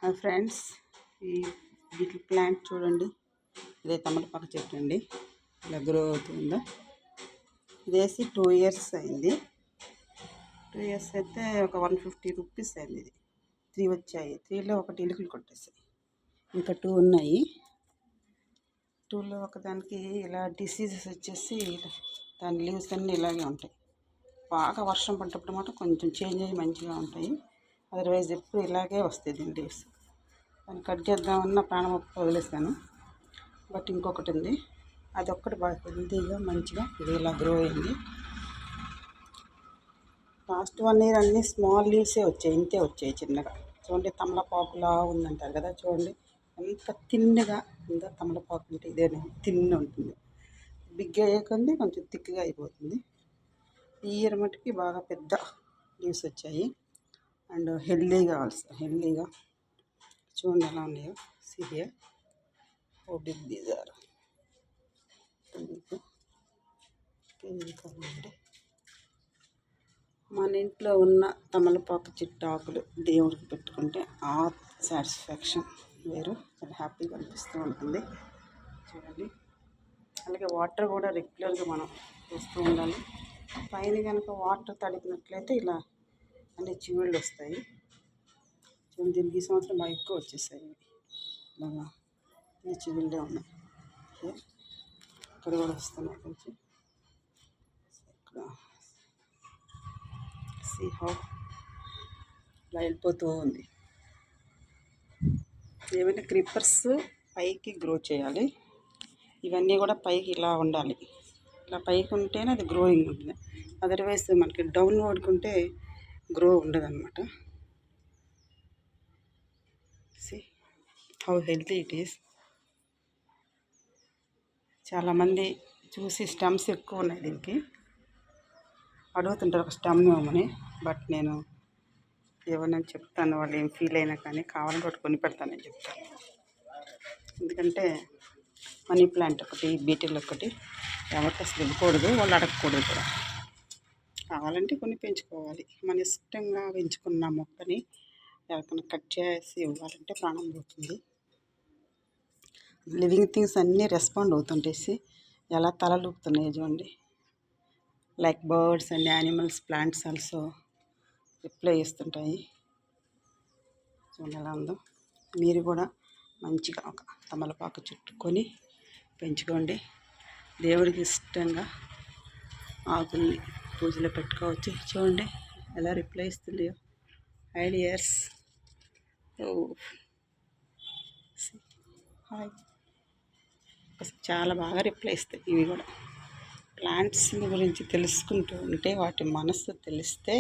Hi friends, ఈ little plant చూడండి. ఇదే తమలపాకు చెట్టు అండి. ఇలా గ్రో అవుతుందో ఇదేసి 2 years అయింది. 2 years అయితే ఒక 150 రూపీస్ అయింది. ఇది 3 వచ్చాయి. 3లో ఒకటి ఇలుకలు కొట్టేసాయి. ఇంకా 2 ఉన్నాయి. 2లో ఒకదానికి ఇలా డిసీజెస్ వచ్చేసి దాని లీవ్స్ అన్నీ ఇలాగే ఉంటాయి. బాగా వర్షం పడ్డప్పుడు మాట కొంచెం చేంజ్ అయ్యి మంచిగా ఉంటాయి. అదర్వైజ్ ఎప్పుడు ఇలాగే వస్తాయి దీని లీవ్స్. దాన్ని కట్ చేద్దామన్న ప్రాణం వదిలేసాను. బట్ ఇంకొకటి ఉంది, అది ఒక్కటి బాగా హెల్తీగా మంచిగా ఇది ఇలా గ్రో అయింది. లాస్ట్ 1 year అన్నీ స్మాల్ లీవ్సే వచ్చాయి, ఇంతే వచ్చాయి చిన్నగా. చూడండి, తమలపాకులా ఉందంటారు కదా, చూడండి ఎంత తిన్నగా ఉందో. తమలపాకు అంటే ఇదే తిన్న ఉంటుంది. బిగ్ అయ్యేకొంది కొంచెం థిక్గా అయిపోతుంది. ఈ ఇయర్ మటుకి బాగా పెద్ద లీవ్స్ వచ్చాయి అండ్ హెల్దీగా ఆల్సో. హెల్దీగా చూడండి ఎలా ఉన్నాయో. See here how big these are. మన ఇంట్లో ఉన్న తమలపాకు చెట్టు ఆకులు దేవుడికి పెట్టుకుంటే ఆ సాటిస్ఫాక్షన్ వేరు. చాలా హ్యాపీగా అనిపిస్తూ ఉంటుంది. చూడండి, అలాగే వాటర్ కూడా రెగ్యులర్గా మనం చూస్తూ ఉండాలి. పైన కనుక వాటర్ తడిపినట్లయితే ఇలా అన్ని చిగుళ్ళు వస్తాయి. చూడండి, దీనికి ఈ సంవత్సరం బాగా ఎక్కువ వచ్చేసాయి. ఇలాగా ఈ చిగుళ్ళే ఉన్నాయి. ఇక్కడ కూడా వస్తున్నాయి కొంచెం. ఇక్కడ సీ హౌ ఇలా వెళ్ళిపోతూ ఉంది. ఏమైనా క్రీపర్స్ పైకి గ్రో చేయాలి. ఇవన్నీ కూడా పైకి ఇలా ఉండాలి. ఇలా పైకి ఉంటేనే అది గ్రోయింగ్ ఉంటుంది. అదర్వైజ్ మనకి డౌన్ పడుకుంటే గ్రో ఉండదన్నమాట. See how healthy it is. చాలామంది చూసి స్టెమ్స్ ఎక్కువ ఉన్నాయి దీనికి అడుగుతుంటారు, ఒక స్టెమ్ ఇవ్వమని. బట్ నేను ఏమన్నా చెప్తాను, వాళ్ళు ఏం ఫీల్ అయినా కానీ కావాలంటే ఒకటి కొని పెడతానని చెప్తాను. ఎందుకంటే మనీ ప్లాంట్ ఒకటి, బీటిల్ ఒకటి ఎవరికి అసలు ఇవ్వకూడదు, వాళ్ళు అడగకూడదు కూడా. కావాలంటే కొన్ని పెంచుకోవాలి. మన ఇష్టంగా పెంచుకున్న మొక్కని ఎవరికైనా కట్ చేసి ఇవ్వాలంటే ప్రాణం పోతుంది. లివింగ్ థింగ్స్ అన్నీ రెస్పాండ్ అవుతుంటేసి ఎలా తలలూపుతున్నాయి చూడండి. Like birds and animals, plants also reply చేస్తుంటాయి. చూడండి ఎలా ఉందో. మీరు కూడా మంచిగా ఒక తమలపాకు చుట్టుకొని పెంచుకోండి. దేవుడికి ఇష్టంగా ఆకుల్ని పూజలో పెట్టుకోవచ్చు. చూడండి ఎలా రిప్లై ఇస్తుందో. ఐడియర్స్ హాయ్. చాలా బాగా రిప్లై ఇస్తాయి ఇవి కూడా. ప్లాంట్స్ గురించి తెలుసుకుంటూ ఉంటే, వాటి మనస్సు తెలిస్తే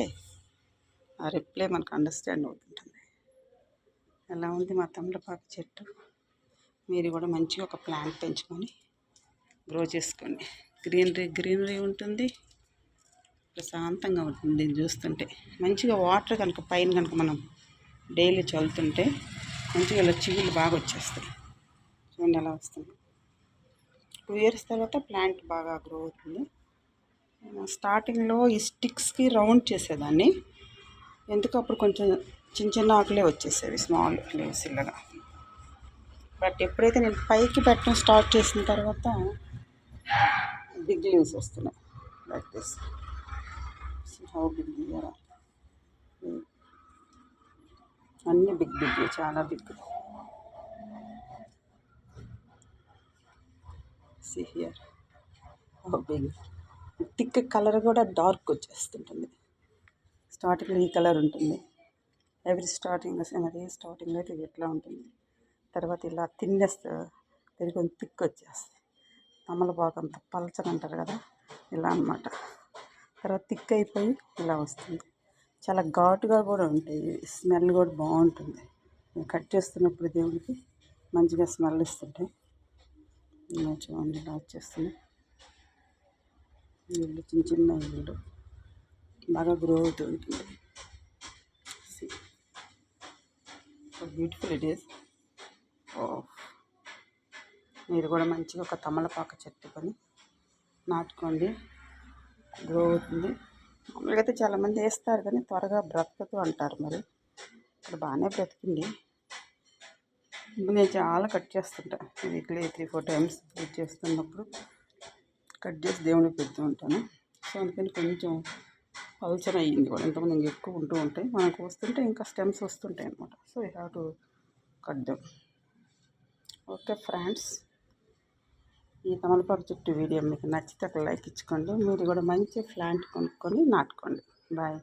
ఆ రిప్లై మనకు అండర్స్టాండ్ అవుతుంటుంది. ఎలా ఉంది మా తమలపాకు చెట్టు. మీరు కూడా మంచిగా ఒక ప్లాంట్ పెంచుకొని గ్రో చేసుకోండి. గ్రీనరీ ఉంటుంది, ప్రశాంతంగా ఉంటుంది. దీన్ని చూస్తుంటే మంచిగా వాటర్ కనుక పైన కనుక మనం డైలీ చల్లుతుంటే మంచిగా ఇలా చిగుళ్ళు బాగా వచ్చేస్తాయి. చూడండి ఎలా వస్తుంది. 2 years తర్వాత ప్లాంట్ బాగా గ్రో అవుతుంది. స్టార్టింగ్లో ఈ స్టిక్స్కి రౌండ్ చేసేదాన్ని, ఎందుకు అప్పుడు కొంచెం చిన్న చిన్న ఆకులే వచ్చేసేవి, స్మాల్ లీవ్స్ ఇలాగా. బట్ ఎప్పుడైతే నేను పైకి పెట్టడం స్టార్ట్ చేసిన తర్వాత బిగ్ లీవ్స్ వస్తున్నాయి. Like this. How big they're. అన్నీ బిగ్ చాలా big. See here how big. Thick colour కూడా డార్క్ వచ్చేస్తుంటుంది. స్టార్టింగ్లో ఈ కలర్ ఉంటుంది. ఎవ్రీ స్టార్టింగ్ అది స్టార్టింగ్లో అయితే ఇది ఎట్లా ఉంటుంది, తర్వాత ఇలా తిన్నేస్తే పెరిగి థిక్ వచ్చేస్తుంది. తమలపాకు అంత పలచగా అంటారు కదా, ఇలా అన్నమాట. తర్వాత థిక్ అయిపోయి ఇలా వస్తుంది. చాలా ఘాటుగా కూడా ఉంటాయి. స్మెల్ కూడా బాగుంటుంది. కట్ చేస్తున్నప్పుడు దేవుడికి మంచిగా స్మెల్ ఇస్తుంటాయి. ఇలా చూడండి ఇలా వచ్చేస్తుంది. ఇల్లు చిన్న చిన్న ఇల్లు బాగా గ్రో అవుతూ ఉంటుంది. Beautiful it is. మీరు కూడా మంచిగా ఒక తమలపాకు చెట్టుకొని నాటుకోండి, గ్రో అవుతుంది. మామూలుగా అయితే చాలామంది వేస్తారు కానీ త్వరగా బ్రతకదు అంటారు. మరి ఇక్కడ బాగానే బ్రతికింది. నేను చాలా కట్ చేస్తుంటా, వీక్లీ 3-4 టైమ్స్ పూజ చేస్తున్నప్పుడు కట్ చేసి దేవుడికి పెడుతూ ఉంటాను. సో అందుకని కొంచెం పల్చర్ అయ్యింది కూడా. ఇంతకుముందు ఇంకా ఎక్కువ ఉంటూ ఉంటాయి, మనకు వస్తుంటే ఇంకా స్టెమ్స్ వస్తుంటాయి అనమాట. So you have to cut them. Okay friends, ఈ తమలపాకు చుట్టూ వీడియో మీకు నచ్చితే ఒక లైక్ ఇచ్చుకోండి. మీరు కూడా మంచి ప్లాంట్ కొనుక్కొని నాటుకోండి. బాయ్.